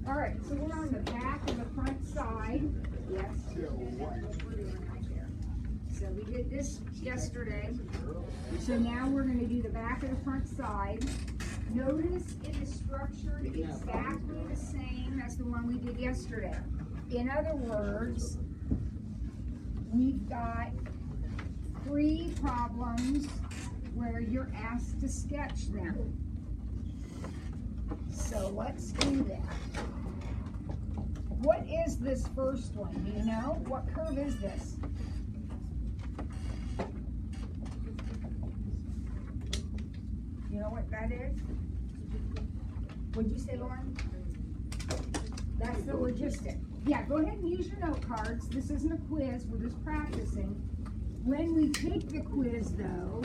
All right, so we're on the back and the front side. Yes. So we did this yesterday. So now we're going to do the back and the front side. Notice it is structured exactly the same as the one we did yesterday. In other words, we've got 3 problems where you're asked to sketch them. So let's do that. What is this first one? Do you know? What curve is this? You know what that is? What'd you say, Lauren? That's the logistic. Yeah, go ahead and use your note cards. This isn't a quiz, we're just practicing. When we take the quiz, though,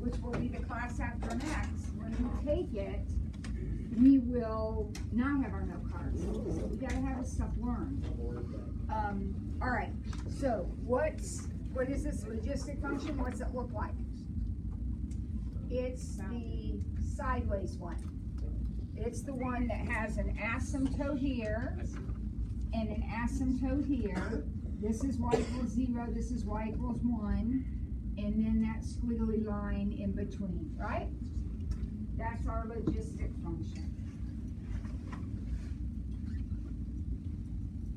which will be the class after next, when we take it, we will not have our note cards. So we gotta have this stuff learned. All right, so what is this logistic function? What's it look like? It's the sideways one. It's the one that has an asymptote here and an asymptote here. This is y equals 0, this is y equals 1, and then that squiggly line in between, right? That's our logistic function.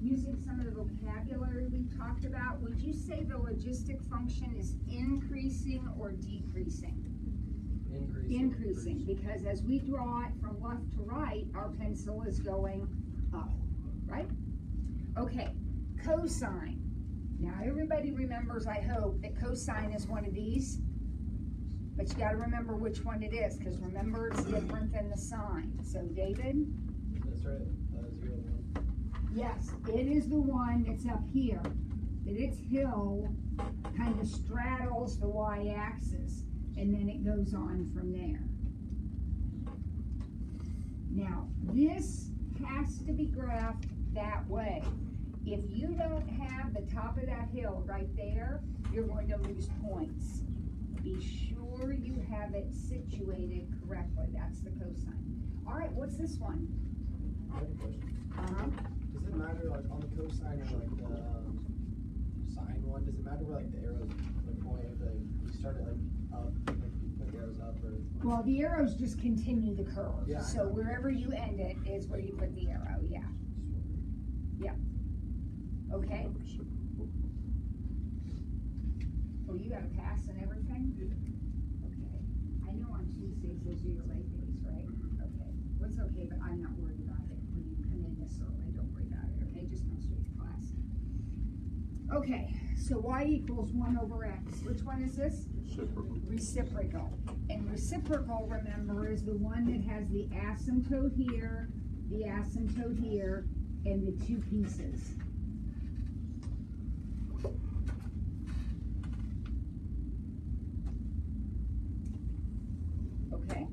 Using some of the vocabulary we talked about, would you say the logistic function is increasing or decreasing? Increasing, because as we draw it from left to right, our pencil is going up, right? Okay, cosine. Now everybody remembers, I hope, that cosine is one of these, but you got to remember which one it is, because remember it's different than the sine. So David? That's right, 0, 1. Yes, it is the one that's up here, that its hill kind of straddles the y-axis. And then it goes on from there. Now, this has to be graphed that way. If you don't have the top of that hill right there, you're going to lose points. Be sure you have it situated correctly. That's the cosine. All right, what's this one? I have a question. Does it matter, like, on the cosine or, like, the sine one, does it matter where, like, the arrows point? If, like, you start it, like, up, like, you put the arrows up, or? Well, the arrows just continue the curve. Yeah, so wherever you end it is where you put the arrow, yeah. Yeah. Okay. Oh, you got a pass and everything? Okay. I know on Tuesdays those are your late days, right? Okay. What's okay, but I'm not worried about it. When you come in this early, don't worry about it, okay? Just come straight to class. Okay, so y equals 1 over x. Which one is this? Reciprocal. And reciprocal, remember, is the one that has the asymptote here, and the 2 pieces. Okay,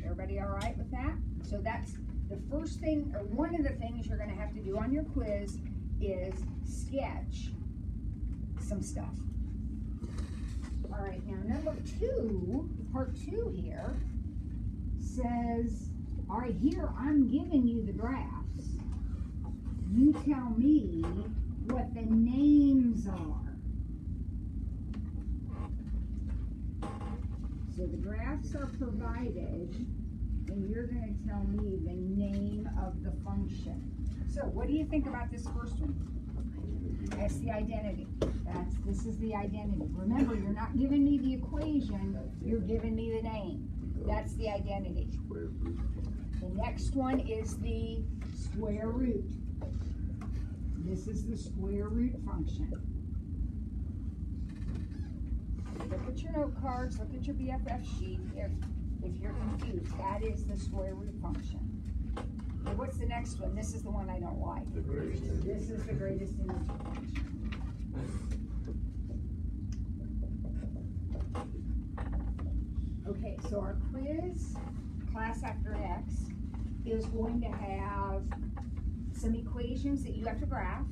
everybody all right with that? So that's the first thing, or one of the things you're going to have to do on your quiz is sketch some stuff. All right, now number 2, part 2 here, says, all right, here I'm giving you the graphs. You tell me what the names are. So the graphs are provided, and you're going to tell me the name of the function. So what do you think about this first one? That's the identity. This is the identity. Remember, you're not giving me the equation, you're giving me the name. That's the identity. The next one is the square root. This is the square root function. Look at your note cards, look at your BFF sheet. If you're confused, that is the square root function. Okay, what's the next one? This is the one I don't like. This is the greatest integer function. Okay, so our quiz, class after X, is going to have some equations that you have to graph.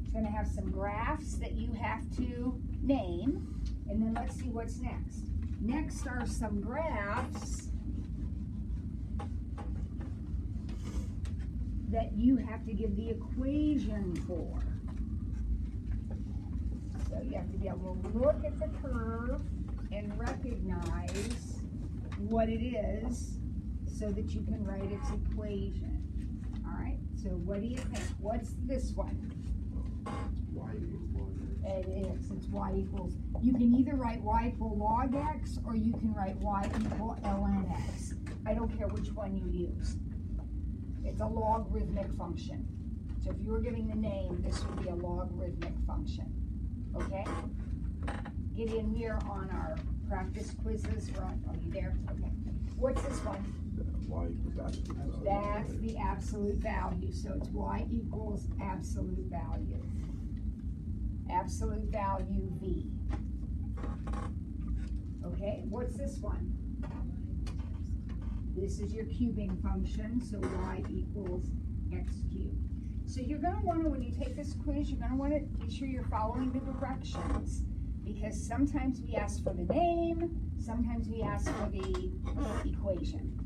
It's going to have some graphs that you have to name. And then let's see what's next. Next are some graphs that you have to give the equation for. So you have to be able to look at the curve and recognize what it is so that you can write its equation. All right, so what do you think? What's this one? Y equals log X. It is, it's y equals, you can either write y equal log x or you can write y equal ln x. I don't care which one you use. It's a logarithmic function. So if you were giving the name, this would be a logarithmic function. Okay? Get in here on our practice quizzes. Are you there? Okay. What's this one? Y equals absolute value. That's the absolute value. So it's y equals absolute value. Absolute value v. Okay, what's this one? This is your cubing function, so y equals x cubed. So you're going to want to, when you take this quiz, you're going to want to be sure you're following the directions, because sometimes we ask for the name, sometimes we ask for the equation.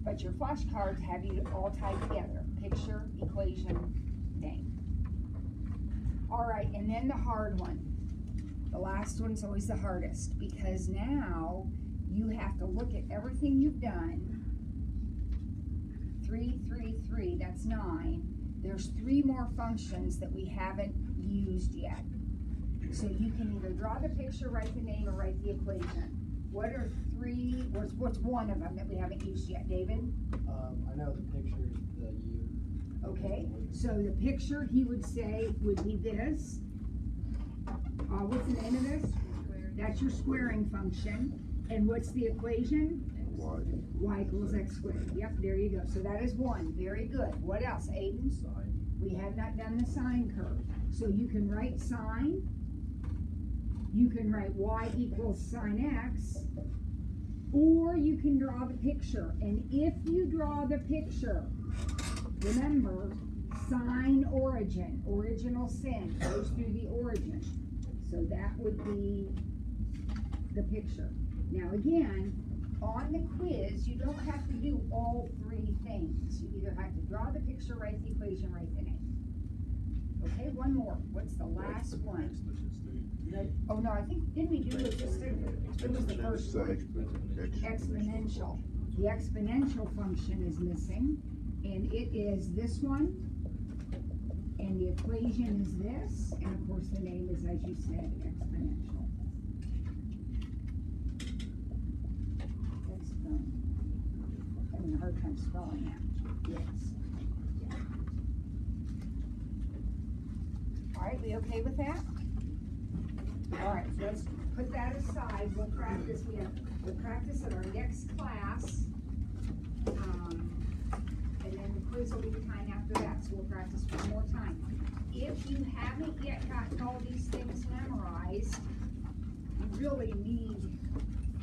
But your flashcards have you all tied together. Picture, equation, name. All right, and then the hard one. The last one's always the hardest, because now you have to look at everything you've done. 3, 3, 3, that's 9. There's 3 more functions that we haven't used yet. So you can either draw the picture, write the name, or write the equation. What are 3, what's one of them that we haven't used yet, David? I know the picture is the U. Okay, so the picture he would say would be this. What's the name of this? That's your squaring function. And what's the equation? Y equals x squared. Yep, there you go. So that is 1. Very good. What else, Aiden? Sine. We have not done the sine curve. So you can write sine. You can write y equals sine x. Or you can draw the picture. And if you draw the picture, remember, sine origin, original sin, goes through the origin. So that would be the picture. Now again, on the quiz, you don't have to do all 3 things. You either have to draw the picture, write the equation, write the name. Okay, one more. What's the last one? Oh no, I think, didn't we do logistic? It was the first one. Exponential. The exponential function is missing, and it is this one, and the equation is this, and of course the name is, as you said, exponential. Having a hard time spelling that. Yes. All right, we okay with that? All right, so let's put that aside. We'll practice. We'll practice at our next class, and then the quiz will be the time after that. So we'll practice one more time. If you haven't yet gotten all these things memorized, you really need to do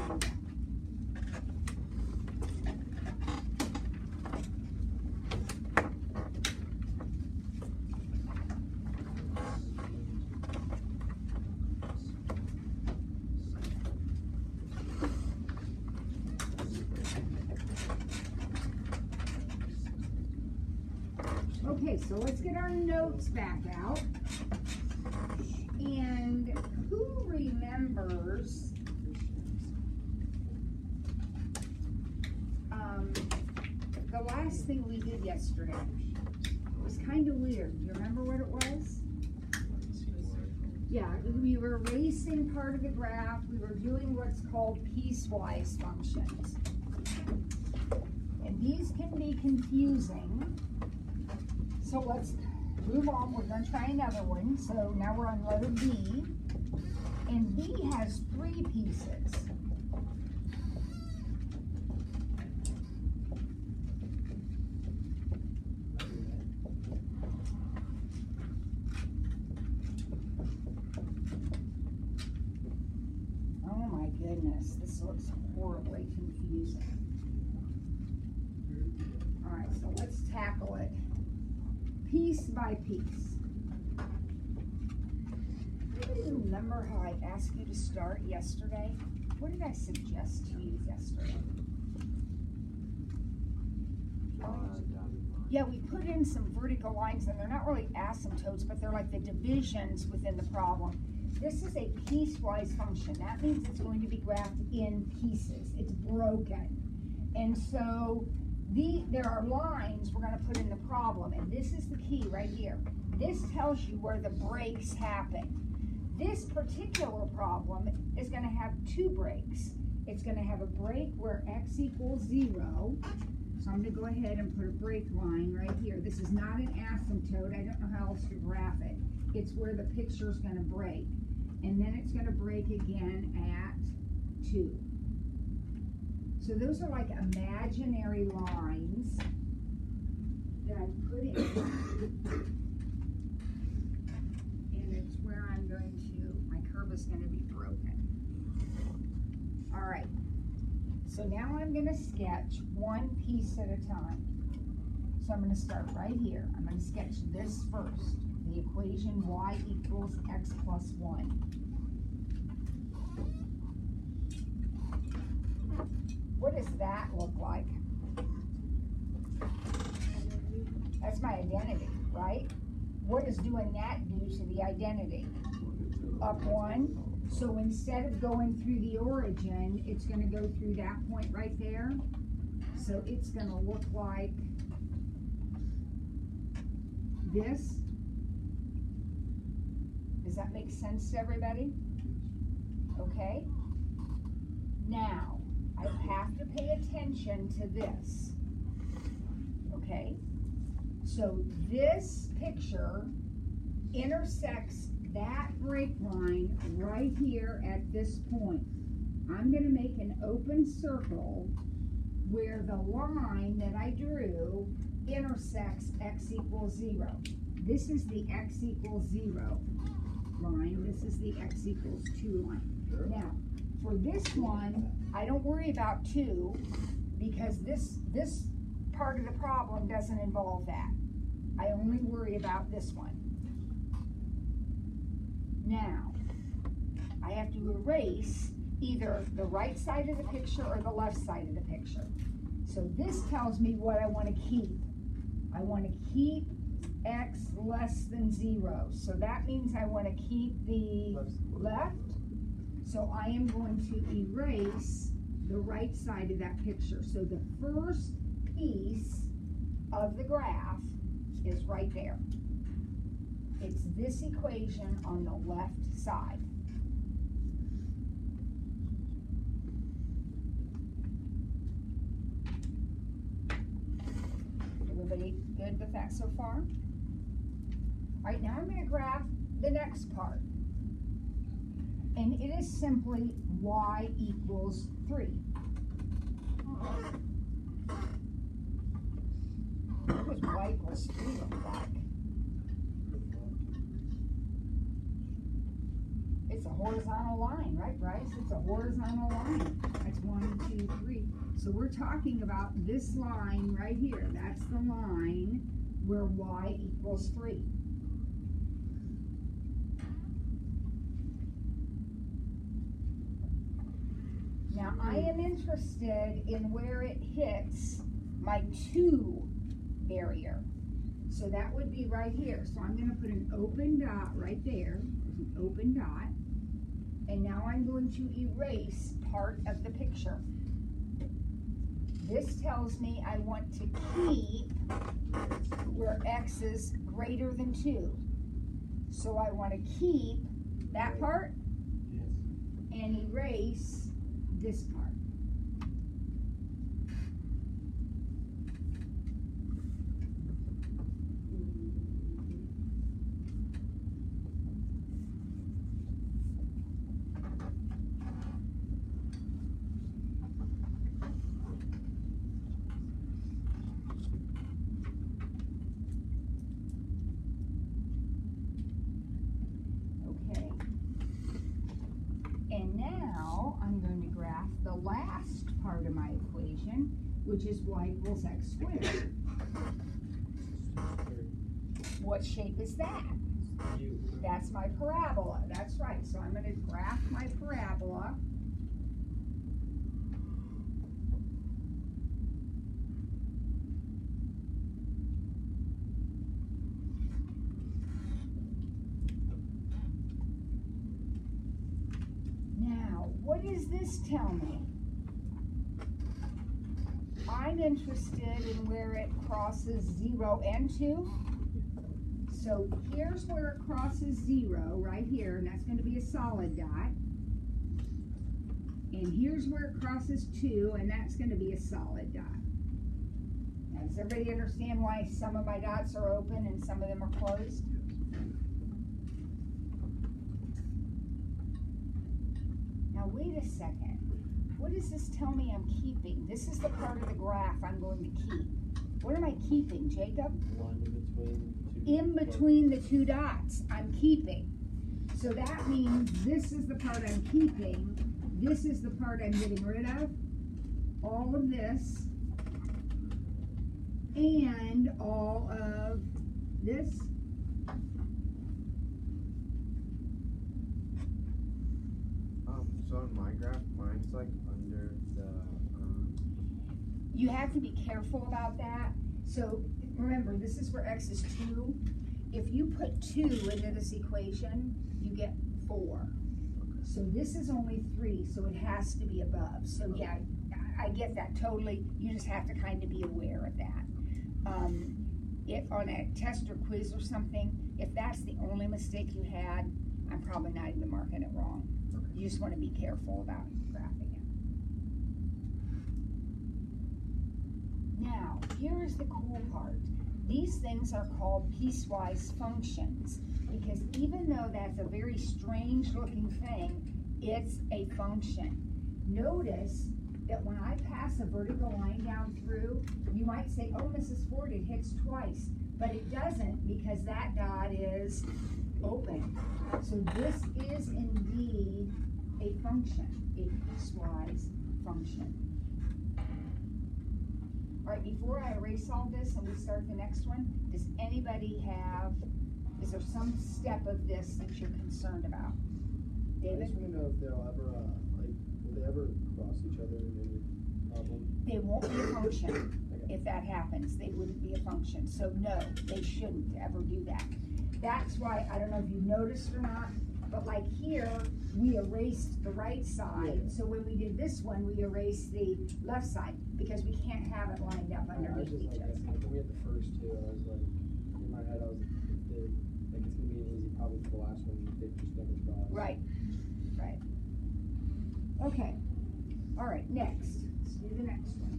that. Okay, so let's get our notes back out. And who remembers the last thing we did yesterday? It was kind of weird. Do you remember what it was? Yeah, we were erasing part of the graph. We were doing what's called piecewise functions. And these can be confusing. So let's move on. We're going to try another one. So now we're on letter B. And B has 3 pieces. Oh my goodness, this looks horribly confusing. All right, so let's tackle it piece by piece. Do you remember how I asked you to start yesterday? What did I suggest to you yesterday? Yeah, we put in some vertical lines, and they're not really asymptotes, but they're like the divisions within the problem. This is a piecewise function. That means it's going to be graphed in pieces. It's broken. And so there are lines we're going to put in the problem, and this is the key right here. This tells you where the breaks happen. This particular problem is going to have two breaks. It's going to have a break where x equals 0. So I'm going to go ahead and put a break line right here. This is not an asymptote. I don't know how else to graph it. It's where the picture is going to break. And then it's going to break again at 2. So those are like imaginary lines that I put in. And it's where I'm going to, my curve is going to be broken. All right. So now I'm going to sketch one piece at a time. So I'm going to start right here. I'm going to sketch this first. The equation y equals x plus 1. What does that look like? That's my identity, right? What does doing that do to the identity? Up 1. So instead of going through the origin, it's going to go through that point right there. So it's going to look like this. Does that make sense to everybody? Okay. Now, I have to pay attention to this. Okay. So this picture intersects that break line right here at this point. I'm going to make an open circle where the line that I drew intersects x equals 0. This is the x equals 0 line. This is the x equals 2 line. Sure. Now, for this one, I don't worry about 2 because this part of the problem doesn't involve that. I only worry about this one. Now, I have to erase either the right side of the picture or the left side of the picture. So this tells me what I want to keep. I want to keep x less than 0. So that means I want to keep the left. So I am going to erase the right side of that picture. So the first piece of the graph is right there. It's this equation on the left side. Everybody good with that so far? All right, now I'm going to graph the next part. And it is simply y equals 3. What does y equals 3 look like? It's a horizontal line, right, Bryce? It's a horizontal line. That's 1, 2, 3. So we're talking about this line right here. That's the line where y equals 3. Now, I am interested in where it hits my 2 barrier. So that would be right here. So I'm going to put an open dot right there. There's an open dot. And now I'm going to erase part of the picture. This tells me I want to keep where x is greater than 2. So I want to keep that part and erase this part. Okay. And now I'm going to graph the last part of my equation, which is y equals x squared. What shape is that? That's my parabola. That's right. So I'm going to graph my parabola. does this tell me? I'm interested in where it crosses 0 and 2. So here's where it crosses 0, right here, and that's going to be a solid dot. And here's where it crosses 2, and that's going to be a solid dot. Now, does everybody understand why some of my dots are open and some of them are closed? Now, wait a second. What does this tell me I'm keeping? This is the part of the graph I'm going to keep. What am I keeping, Jacob? Line In between the two dots, I'm keeping. So that means this is the part I'm keeping. This is the part I'm getting rid of. All of this. And all of this. So in my graph, mine's like under the, You have to be careful about that. So remember, this is where x is 2. If you put 2 into this equation, you get 4. So this is only 3, so it has to be above. So yeah, I get that totally. You just have to kind of be aware of that. If on a test or quiz or something, if that's the only mistake you had, I'm probably not even marking it wrong. You just want to be careful about graphing it. Now, here's the cool part. These things are called piecewise functions because even though that's a very strange looking thing, it's a function. Notice that when I pass a vertical line down through, you might say, oh, Mrs. Ford, it hits twice, but it doesn't because that dot is open. So this is indeed a function, a piecewise function. All right, before I erase all this and we start the next one, does anybody have, is there some step of this that you're concerned about? I David? just want to know if they'll ever, will they ever cross each other in any problem? They won't be a function. If that happens, they wouldn't be a function. So no, they shouldn't ever do that. That's why, I don't know if you noticed or not, but like here, we erased the right side. Yeah. So when we did this one, we erased the left side because we can't have it lined up I was underneath just each like, other. when we had the first two, I was like, in my head, I was like, it's gonna be an easy problem for the last one. They just never cross. Right, right. Okay, all right, next. Let's do the next one.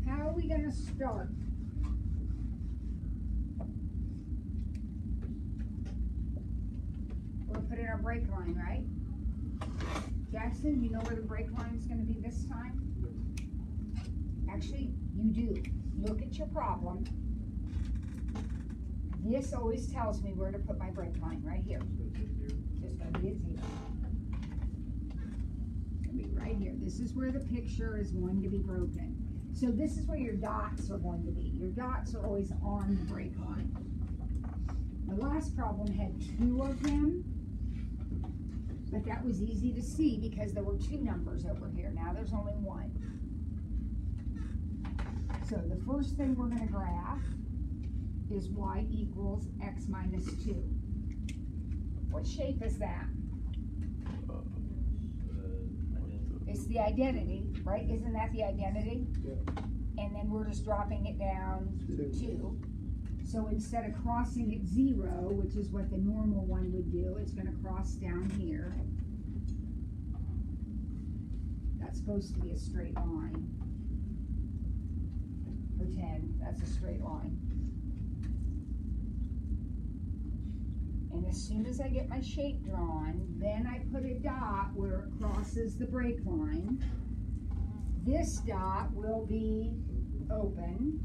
How are we going to start? We'll put in our break line, right? Jackson, you know where the break line is going to be this time? Actually, you do. Look at your problem. This always tells me where to put my break line, right here. Just going to be a 0. It's going to be right here. This is where the picture is going to be broken. So this is where your dots are going to be. Your dots are always on the break line. The last problem had 2 of them, but that was easy to see because there were 2 numbers over here. Now there's only 1. So the first thing we're going to graph is y equals x minus 2. What shape is that? It's the identity, right? Isn't that the identity? Yeah. And then we're just dropping it down 2. So instead of crossing at 0, which is what the normal one would do, it's going to cross down here. That's supposed to be a straight line. Pretend that's a straight line. And as soon as I get my shape drawn, then I put a dot where it crosses the break line. This dot will be open.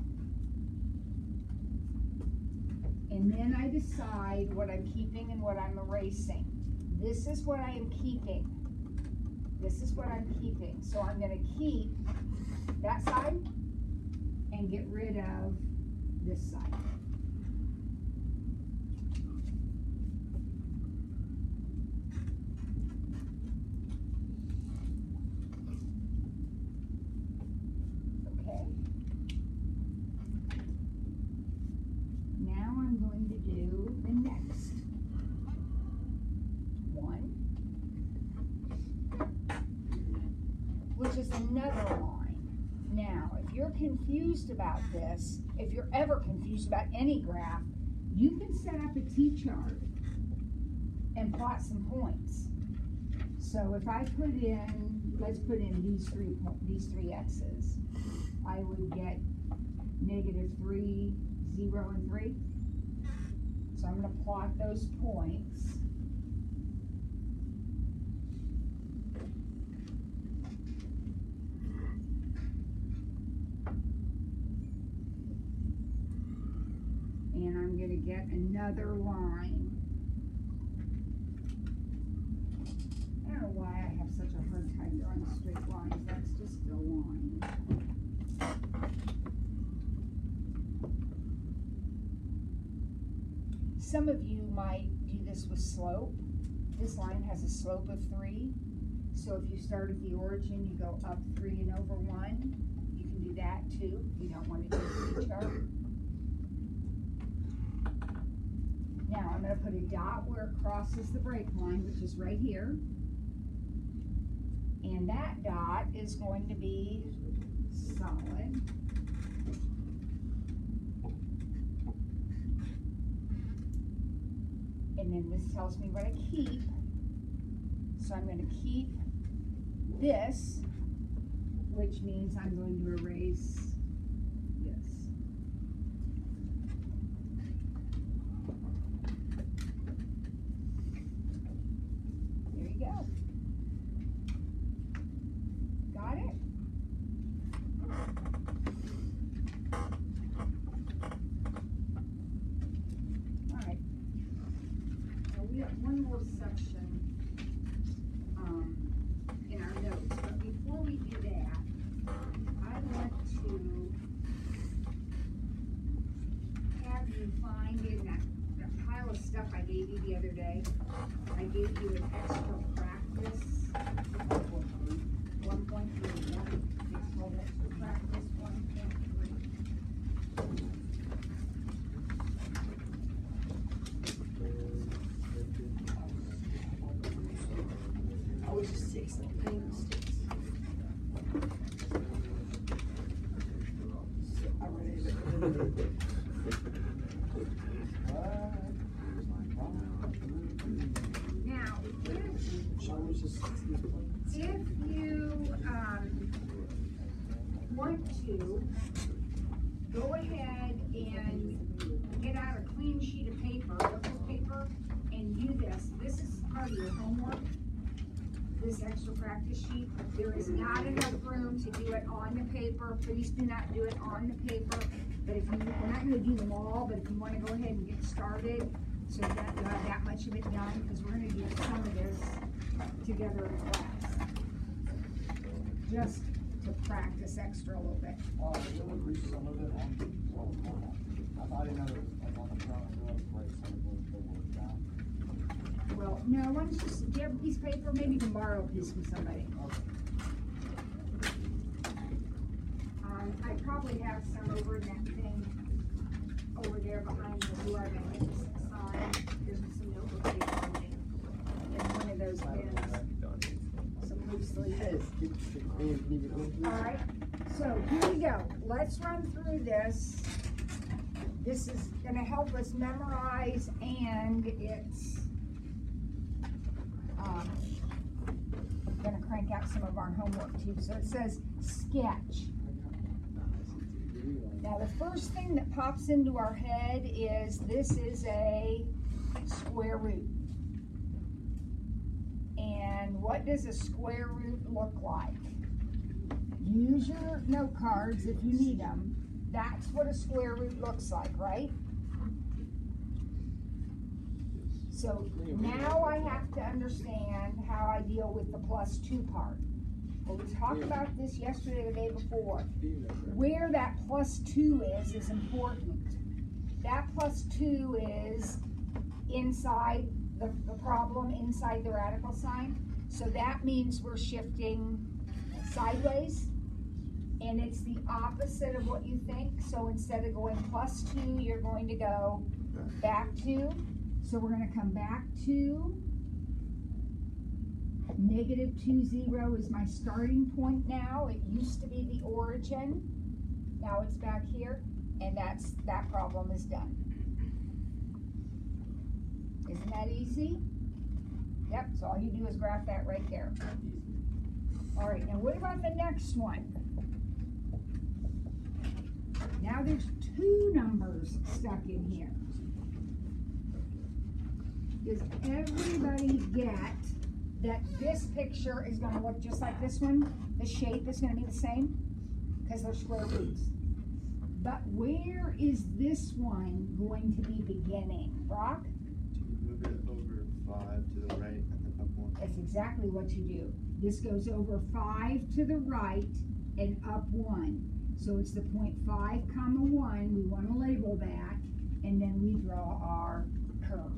And then I decide what I'm keeping and what I'm erasing. This is what I am keeping. This is what I'm keeping. So I'm going to keep that side and get rid of this side. Okay. Now I'm going to do the next one, which is another line. Now, if you're confused about this, if you're ever confused about any graph, you can set up a T-chart and plot some points. So if I put in, let's put in these three X's, I would get -3, 0, and 3. So I'm going to plot those points. And I'm going to get another line. I don't know why I have such a hard time drawing straight lines. That's just a line. Some of you might do this with slope. This line has a slope of 3. So if you start at the origin, you go up 3 and over 1. You can do that too. You don't want to do a T-chart. Now I'm going to put a dot where it crosses the break line, which is right here. And that dot is going to be solid. And then this tells me what I keep. So I'm going to keep this, which means I'm going to erase this. There you go. Got it? All right. Now we have one more section in our notes, but before we do that, I want to have you find in that pile of stuff I gave you the other day. I gave you an extra practice. 1.3, yeah. It's called extra practice 1.3. I was just take some paint sticks. I read it. Now, if you want to, go ahead and get out a clean sheet of paper, local paper, and do this. This is part of your homework, this extra practice sheet. There is not enough room to do it on the paper. Please do not do it on the paper. But if you, we're not going to do them all, but if you want to go ahead and get started, so that you have that much of it done, because we're going to do some of this together in class. Just to practice extra a little bit. Oh, you would reach some of it on. I didn't know it was like on the front of the right some of the work down. Well, no, why don't you just get a piece of paper, maybe you can borrow a piece from somebody. Okay. I probably have some over in that thing over there behind the door. There's some notebook paper in one of those bins. Some loose leaves. All right, so here we go. Let's run through this. This is going to help us memorize, and it's going to crank out some of our homework too. So it says sketch. Now the first thing that pops into our head is this is a square root. And what does a square root look like? Use your note cards if you need them. That's what a square root looks like, right? So now I have to understand how I deal with the +2 part. Well, we talked about this yesterday, the day before. Where that +2 is important. That +2 is inside the problem, inside the radical sign. So that means we're shifting sideways, and it's the opposite of what you think. So instead of going +2, you're going to go back 2. So we're going to come back to -2, 0 is my starting point now. It used to be the origin. Now it's back here, and that problem is done. Isn't that easy? Yep, so all you do is graph that right there. All right, now what about the next one? Now there's 2 numbers stuck in here. Does everybody get that this picture is going to look just like this one? The shape is going to be the same because they're square roots. But where is this one going to be beginning? Brock? Move it over 5 to the right and then up 1. That's exactly what you do. This goes over 5 to the right and up 1. So it's the point 5, 1. We want to label that, and then we draw our curve.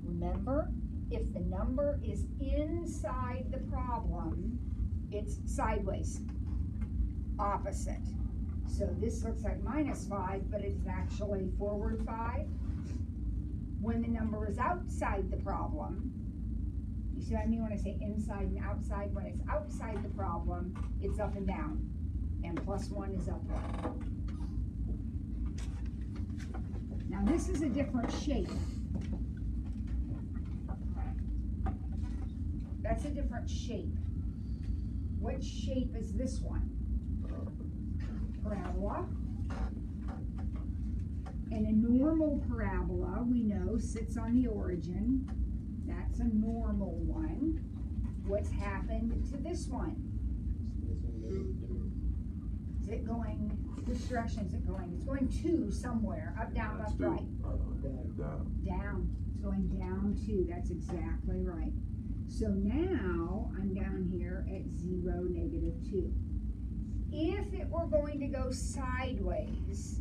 Remember, if the number is inside the problem, it's sideways, opposite. So this looks like -5, but it's actually forward 5. When the number is outside the problem, you see what I mean when I say inside and outside? When it's outside the problem, it's up and down, and +1 is up 1. Now this is a different shape. That's a different shape. What shape is this one? Parabola. And a normal parabola, we know, sits on the origin. That's a normal one. What's happened to this one? Is it going, which direction is it going? It's going 2 somewhere, up, down, left, right. Down. It's going down 2, that's exactly right. So now I'm down here at 0, -2. If it were going to go sideways,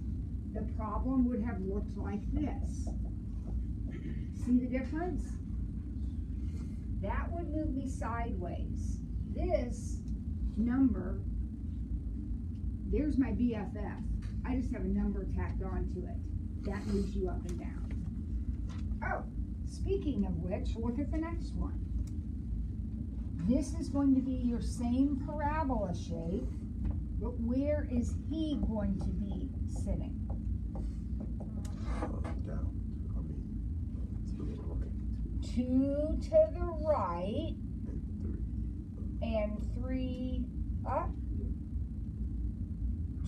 the problem would have looked like this. See the difference? That would move me sideways. This number, there's my BFF. I just have a number tacked onto it. That moves you up and down. Oh, speaking of which, look at the next one. This is going to be your same parabola shape, but where is he going to be sitting? Down. 2 to the right and 3 up.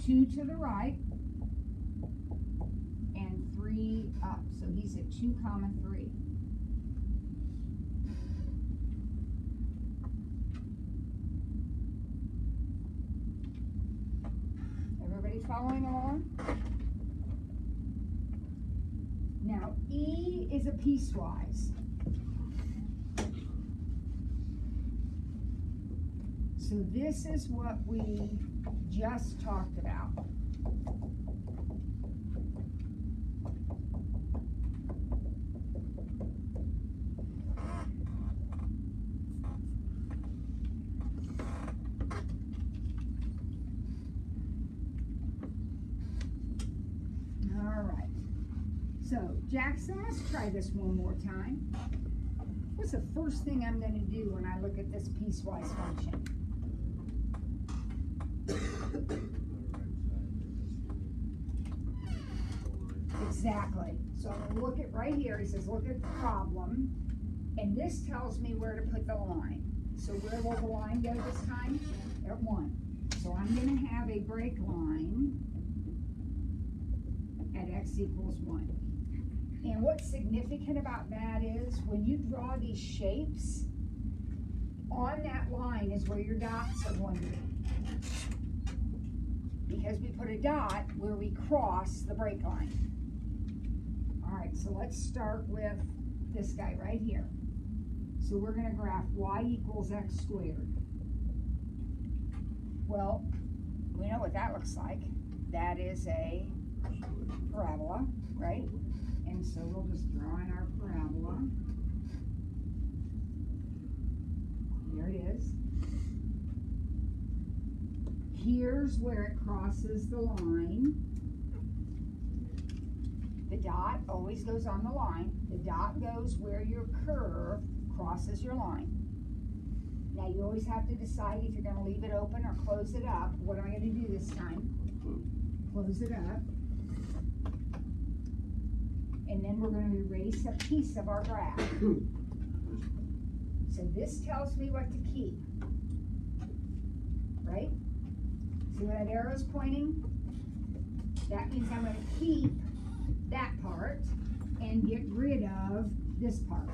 2 to the right and 3 up. So he's at 2, 3. Everybody following along? Now, E is a piecewise. So this is what we just talked about. All right. So, Jackson, let's try this one more time. What's the first thing I'm going to do when I look at this piecewise function? Exactly. So I'm going to look at right here. He says, look at the problem. And this tells me where to put the line. So where will the line go this time? At 1. So I'm going to have a break line at x equals 1. And what's significant about that is when you draw these shapes, on that line is where your dots are going to be. Because we put a dot where we cross the break line. All right, so let's start with this guy right here. So we're going to graph y equals x squared. Well, we know what that looks like. That is a parabola, right? And so we'll just draw in our parabola. There it is. Here's where it crosses the line. The dot always goes on the line. The dot goes where your curve crosses your line. Now you always have to decide if you're going to leave it open or close it up. What am I going to do this time? Close it up. And then we're going to erase a piece of our graph. So this tells me what to keep. Right? See where that arrow's pointing? That means I'm going to keep that part and get rid of this part.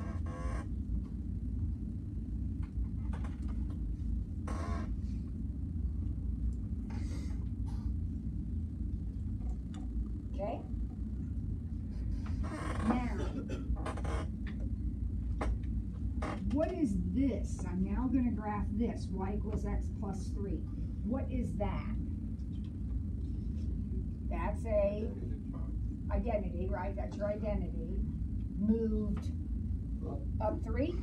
Okay? Now, what is this? I'm now going to graph this, y equals x plus 3. What is that? That's a identity, right? That's your identity. Moved up 3.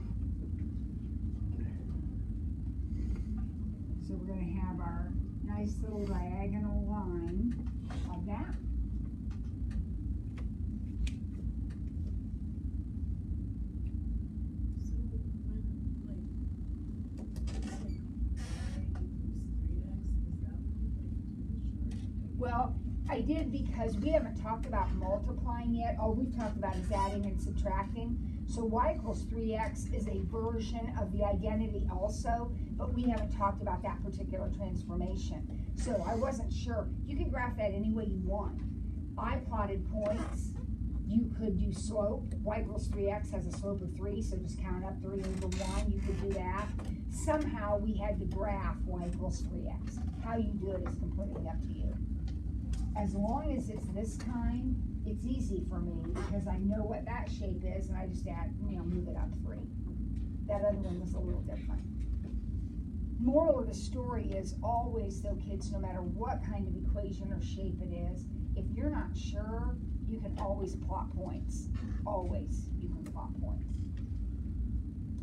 So we're going to have our nice little diagonal line like that. Well, I did because we haven't talked about multiplying yet. All we've talked about is adding and subtracting. So y equals 3x is a version of the identity also, but we haven't talked about that particular transformation. So I wasn't sure. You can graph that any way you want. I plotted points. You could do slope. Y equals 3x has a slope of 3, so just count up 3 over 1. You could do that. Somehow we had to graph y equals 3x. How you do it is completely up to you. As long as it's this kind, it's easy for me because I know what that shape is and I just add, move it up 3. That other one was a little different. Moral of the story is always, though, kids, no matter what kind of equation or shape it is, if you're not sure, you can always plot points. Always, you can plot points.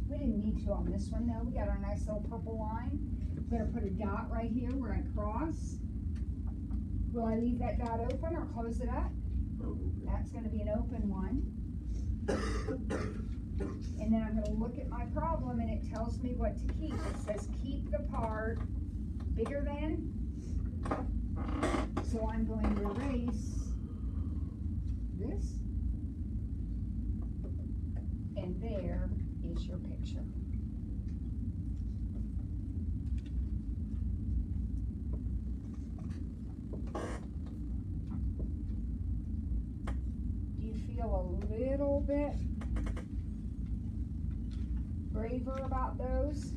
We didn't need to on this one, though. We got our nice little purple line. We're going to put a dot right here where I cross. Will I leave that dot open or close it up? That's going to be an open one. And then I'm going to look at my problem and it tells me what to keep. It says keep the part bigger than. So I'm going to erase this. And there is your picture. A little bit braver about those,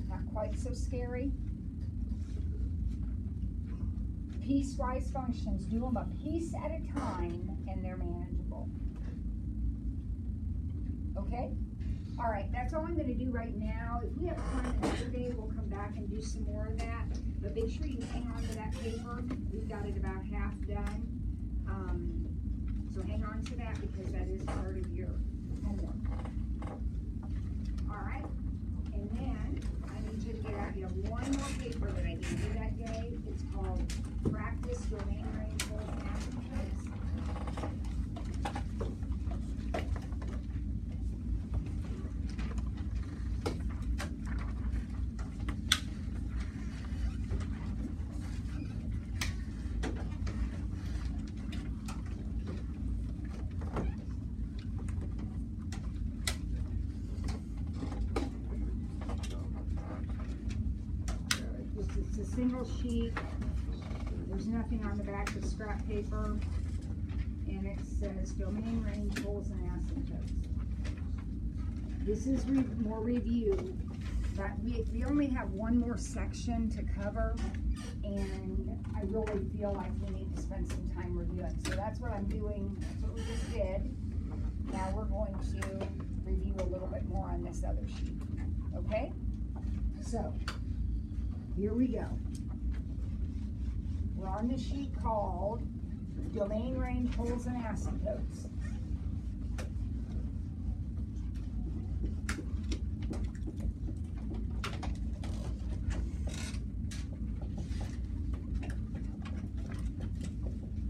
not quite so scary. Piecewise functions, do them a piece at a time and they're manageable. Okay? All right, that's all I'm going to do right now. If we have time another day, we'll come back and do some more of that. But make sure you hang on to that paper. We've got it about half done. So hang on to that because that is part of your homework. All right, and then I need you to get out. You have one more paper that I gave you that day. It's called Practice Domain Range Mathematics. It's a single sheet. There's nothing on the back but scrap paper. And it says domain range goals and asymptotes. This is more review, but we only have one more section to cover, and I really feel like we need to spend some time reviewing. So that's what I'm doing. That's what we just did. Now we're going to review a little bit more on this other sheet. Okay? So, here we go. We're on the sheet called domain range holes and asymptotes.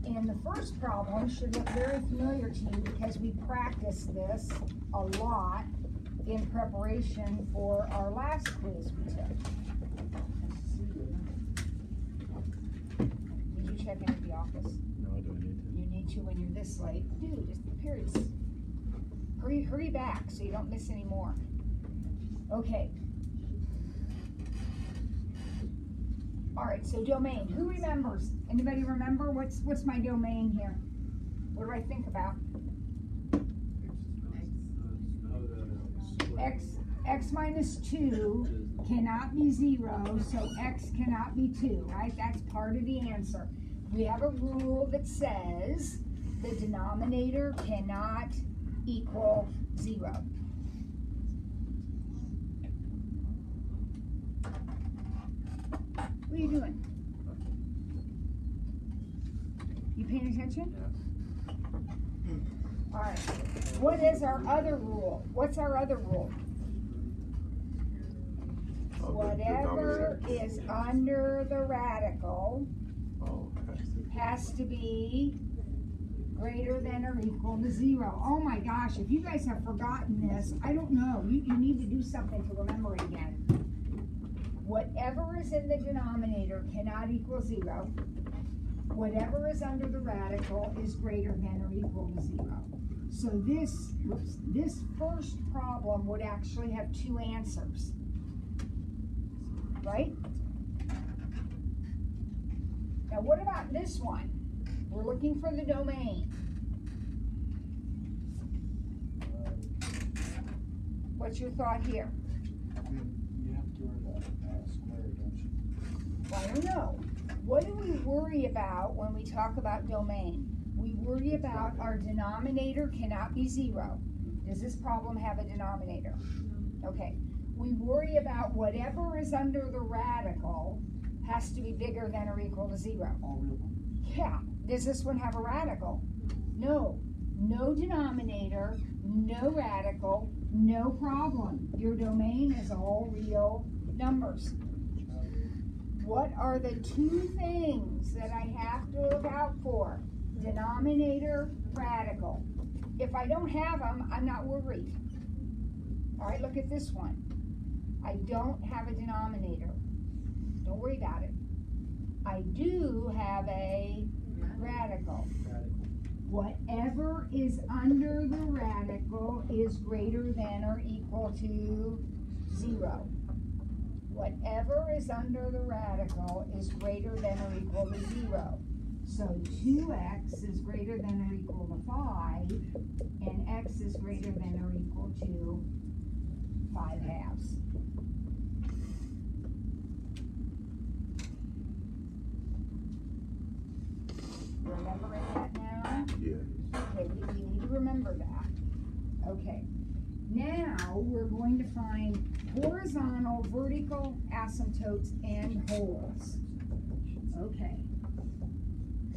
And the first problem should look very familiar to you because we practiced this a lot in preparation for our last quiz we took. Did you check in at the office? No, I don't need to. You need to when you're this late. Dude, it's the periods. Hurry back so you don't miss any more. Okay. All right, so domain. Who remembers? Anybody remember? What's my domain here? What do I think about? X minus 2 cannot be 0, so x cannot be 2, right? That's part of the answer. We have a rule that says the denominator cannot equal 0. What are you doing? You paying attention? Yeah. All right. What is our other rule? What's our other rule? Whatever is under the radical has to be greater than or equal to 0. Oh my gosh, if you guys have forgotten this, I don't know. You need to do something to remember it again. Whatever is in the denominator cannot equal 0. Whatever is under the radical is greater than or equal to 0. So this first problem would actually have 2 answers. Right? Now what about this one? We're looking for the domain. What's your thought here? You have to do the square, don't you? Well, I don't know. What do we worry about when we talk about domain? We worry about our denominator cannot be 0. Does this problem have a denominator? Okay. We worry about whatever is under the radical has to be bigger than or equal to 0. All real numbers. Yeah. Does this one have a radical? No. No denominator, no radical, no problem. Your domain is all real numbers. What are the 2 things that I have to look out for? Denominator, radical. If I don't have them, I'm not worried. All right, look at this one. I don't have a denominator. Don't worry about it. I do have a radical. Whatever is under the radical is greater than or equal to 0. Whatever is under the radical is greater than or equal to 0. So 2x is greater than or equal to 5, and x is greater than or equal to 5/2. Remembering that now? Yeah. Okay, you need to remember that. Okay. Now we're going to find horizontal, vertical asymptotes and holes. Okay.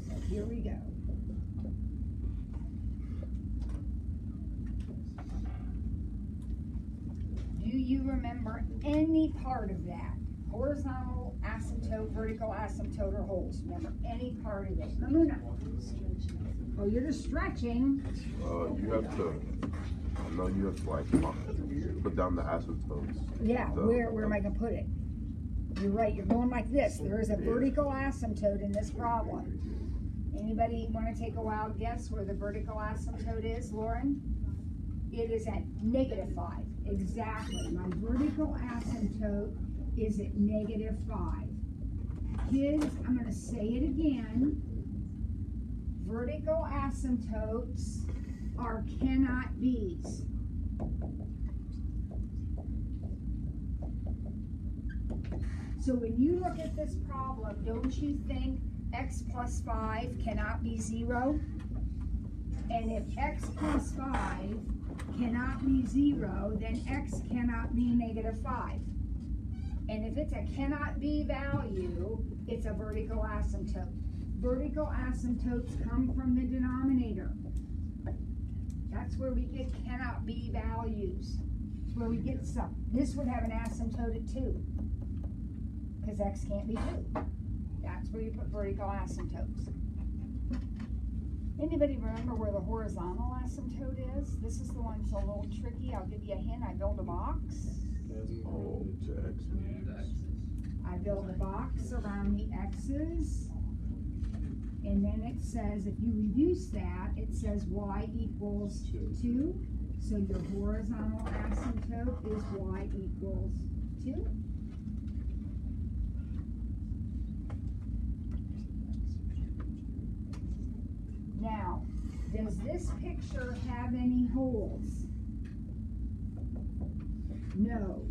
So here we go. Do you remember any part of that? Horizontal asymptote, vertical asymptote, or holes? Remember any part of it? Mamuna? Oh, you're just stretching. You have to, I know you have to like put down the asymptotes. Yeah, where am I gonna put it? You're right, you're going like this. There is a vertical asymptote in this problem. Anybody want to take a wild guess where the vertical asymptote is, Lauren? It is at -5. Exactly. My vertical asymptote is at -5. Kids, I'm going to say it again. Vertical asymptotes are cannot be's. So when you look at this problem, don't you think x plus 5 cannot be 0? And if x plus 5 cannot be 0, then x cannot be -5. And if it's a cannot be value, it's a vertical asymptote. Vertical asymptotes come from the denominator. That's where we get cannot be values. It's where we get some. This would have an asymptote at 2, because x can't be 2. That's where you put vertical asymptotes. Anybody remember where the horizontal asymptote is? This is the one that's a little tricky. I'll give you a hint. I build a box. Oh, to X. I build a box around the x's. And then it says, if you reduce that, it says y equals 2. So your horizontal asymptote is y equals 2. Now, does this picture have any holes? No.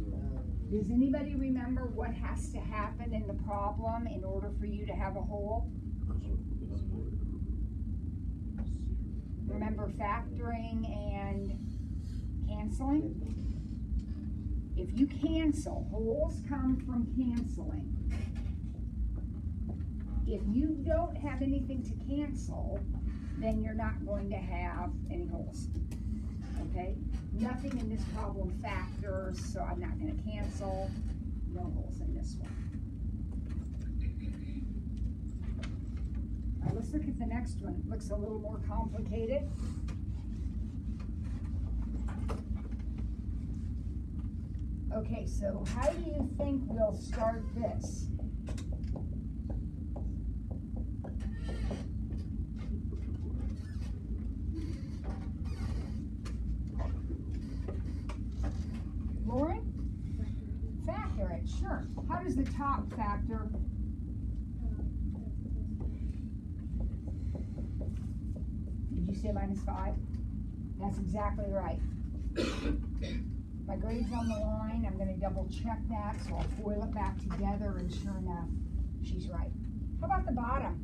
Does anybody remember what has to happen in the problem in order for you to have a hole? Remember factoring and canceling? If you cancel, holes come from canceling. If you don't have anything to cancel, then you're not going to have any holes. Okay? Nothing in this problem factors, so I'm not going to cancel. No holes in this one. All right, let's look at the next one. It looks a little more complicated. Okay, so how do you think we'll start this? Lauren? Factor it, sure. How does the top factor? Did you say -5? That's exactly right. My grade's on the line. I'm going to double check that, so I'll foil it back together, and sure enough, she's right. How about the bottom?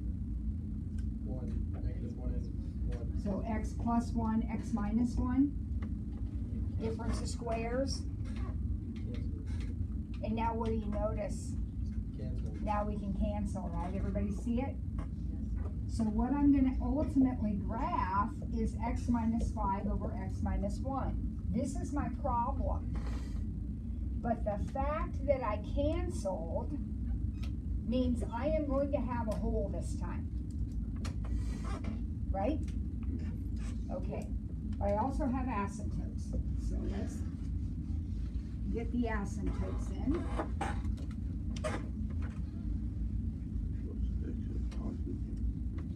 1, -1 and 1. So x plus 1, x minus 1. Difference of squares. And now what do you notice? Cancel. Now we can cancel, right? Everybody see it? So what I'm going to ultimately graph is x minus 5 over x minus 1. This is my problem. But the fact that I canceled means I am going to have a hole this time. Right? Okay. I also have asymptotes. So let's get the asymptotes in.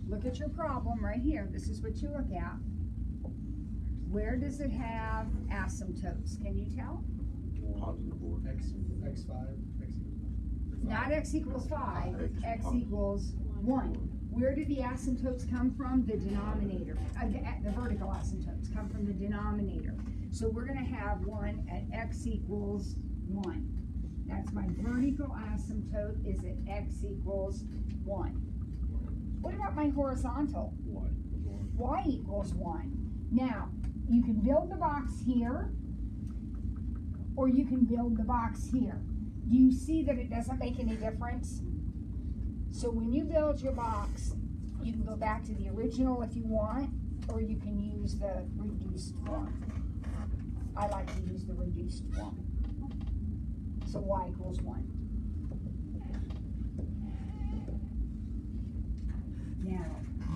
Look at your problem right here. This is what you look at. Where does it have asymptotes? Can you tell? Positive or X5, X equals 5. Not x equals 5, X x positive. equals 1. Where do the asymptotes come from? The denominator. The vertical asymptotes come from the denominator. So we're going to have one at x equals 1. That's my vertical asymptote is at x equals 1. What about my horizontal? Y equals 1. Now, you can build the box here, or you can build the box here. Do you see that it doesn't make any difference? So when you build your box, you can go back to the original if you want, or you can use the reduced form. I like to use the reduced form. So y equals 1. Now,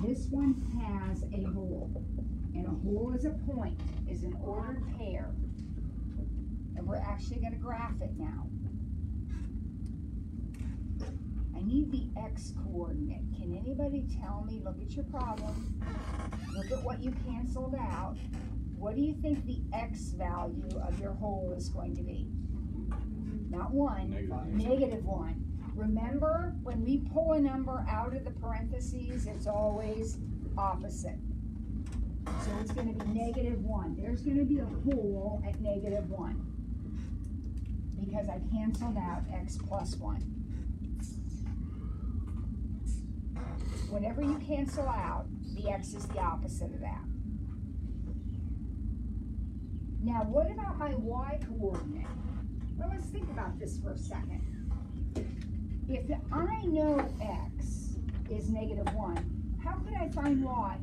this one has a hole. And a hole is a point, is an ordered pair. And we're actually going to graph it now. I need the x coordinate. Can anybody tell me, look at your problem, look at what you canceled out. What do you think the x value of your hole is going to be? Not 1, -1. Remember, when we pull a number out of the parentheses, it's always opposite. So it's going to be -1. There's going to be a hole at -1 because I canceled out x plus 1. Whenever you cancel out, the x is the opposite of that. Now, what about my y coordinate? Well, let's think about this for a second. If I know x is -1, how could I find y?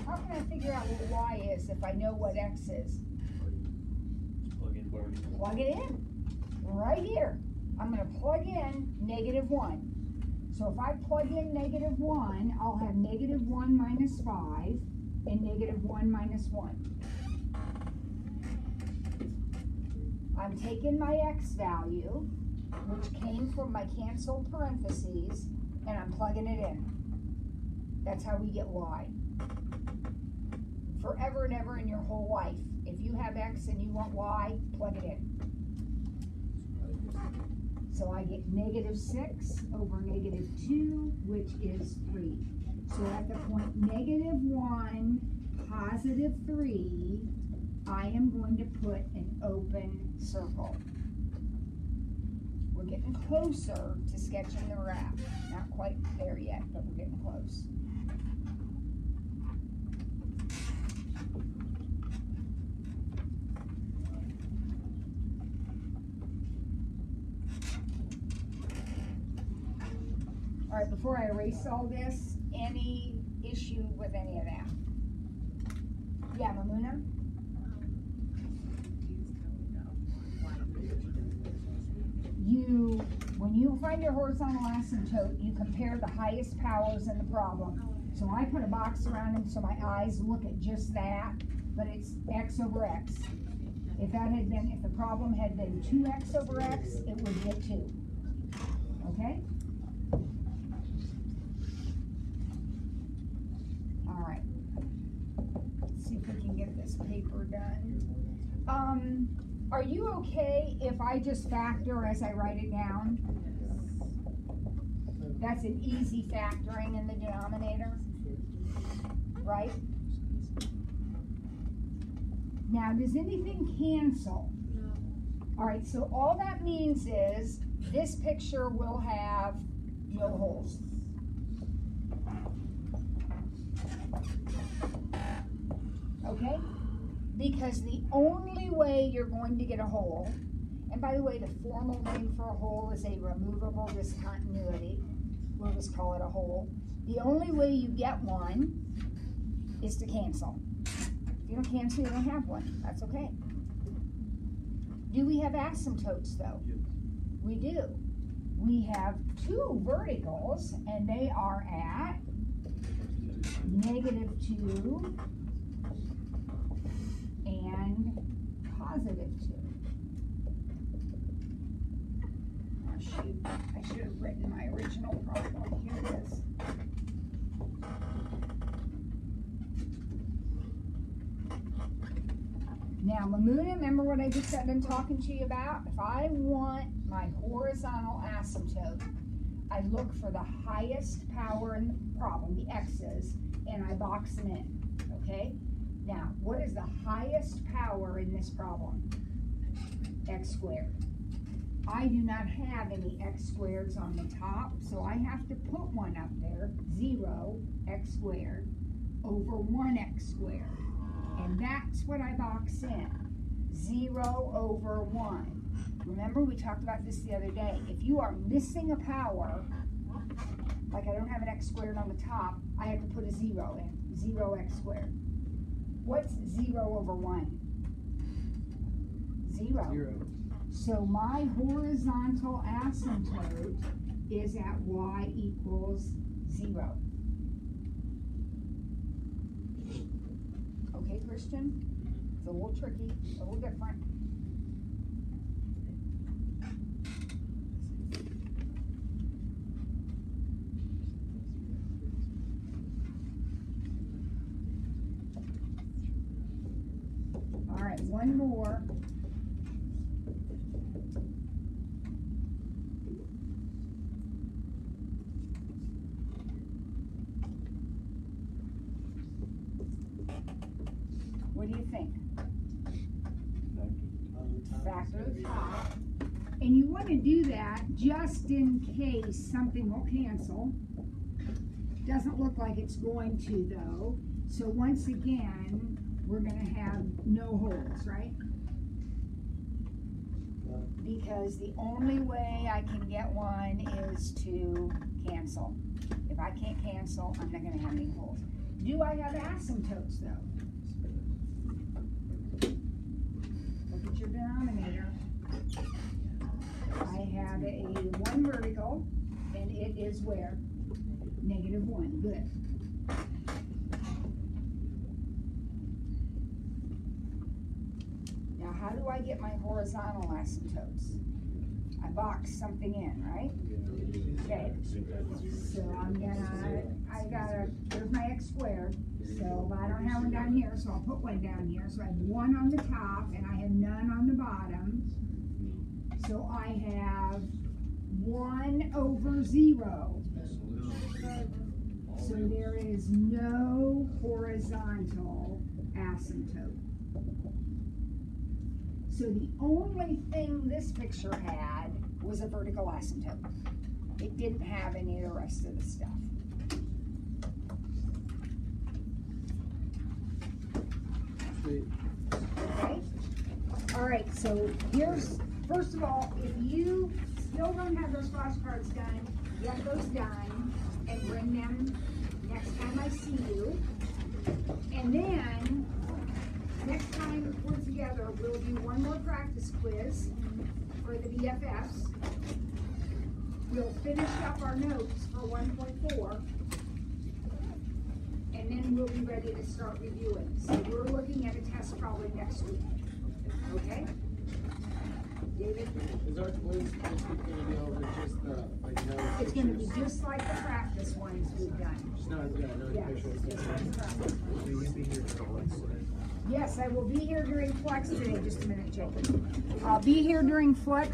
How can I figure out what y is if I know what x is? Plug it in. Right here. I'm going to plug in -1. So if I plug in -1, I'll have -1 minus 5 and -1 minus 1. I'm taking my x value, which came from my canceled parentheses, and I'm plugging it in. That's how we get y. Forever and ever in your whole life, if you have x and you want y, plug it in. So I get -6 over -2, which is 3. So at the point -1, +3, I am going to put an open circle. We're getting closer to sketching the graph. Not quite there yet, but we're getting close. All right, before I erase all this, any issue with any of that? Yeah, Mamuna? When you find your horizontal asymptote, you compare the highest powers in the problem. So I put a box around them so my eyes look at just that, but it's x over x. If the problem had been 2x over x, it would get 2. Okay? All right. Let's see if we can get this paper done. Are you okay if I just factor as I write it down? That's an easy factoring in the denominator, right? Now, does anything cancel? No. All right, so all that means is this picture will have no holes. Okay? Because the only way you're going to get a hole, and by the way, the formal name for a hole is a removable discontinuity. We'll just call it a hole. The only way you get one is to cancel. If you don't cancel, you don't have one. That's okay. Do we have asymptotes though? Yes. We do. We have 2 verticals, and they are at -2 and +2. Oh shoot, I should have written my original problem. Here it is. Now, Mamuna, remember what I just got done talking to you about? If I want my horizontal asymptote, I look for the highest power in the problem, the x's, and I box them in, okay? Now, what is the highest power in this problem? X squared. I do not have any x squareds on the top, so I have to put one up there, 0 x squared over 1x squared. And that's what I box in, 0 over 1. Remember, we talked about this the other day. If you are missing a power, like I don't have an x squared on the top, I have to put a 0 in, 0x squared. What's 0 over 1? 0. So my horizontal asymptote is at y equals 0. Okay, Christian? It's a little tricky, a little different. All right, one more. What do you think? Factor the top. And you want to do that just in case something will cancel. Doesn't look like it's going to though. So once again, we're gonna have no holes, right? Because the only way I can get one is to cancel. If I can't cancel, I'm not gonna have any holes. Do I have asymptotes though? Look at your denominator. I have a 1 vertical, and it is where? -1, good. Now, how do I get my horizontal asymptotes? I box something in, right? Okay, so here's my x squared. So I don't have one down here, so I'll put one down here. So I have 1 on the top, and I have none on the bottom. So I have 1 over 0. So there is no horizontal asymptote. So the only thing this picture had was a vertical asymptote. It didn't have any of the rest of the stuff. Okay? All right, so here's, first of all, if you still don't have those flashcards done, get those done and bring them next time I see you. And then, next time we're together, we'll do one more practice quiz for the BFFs. We'll finish up our notes for 1.4. And then we'll be ready to start reviewing. So we're looking at a test probably next week. Okay? David? Is our quiz this week gonna be over just the, like, no It's gonna be pictures? just like the practice ones we've done. Just no, yeah, no Yes, pictures. just like the practice ones. Will you be here for the Wednesday? Yes, I will be here during Flex today. Just a minute, Jacob. I'll be here during Flex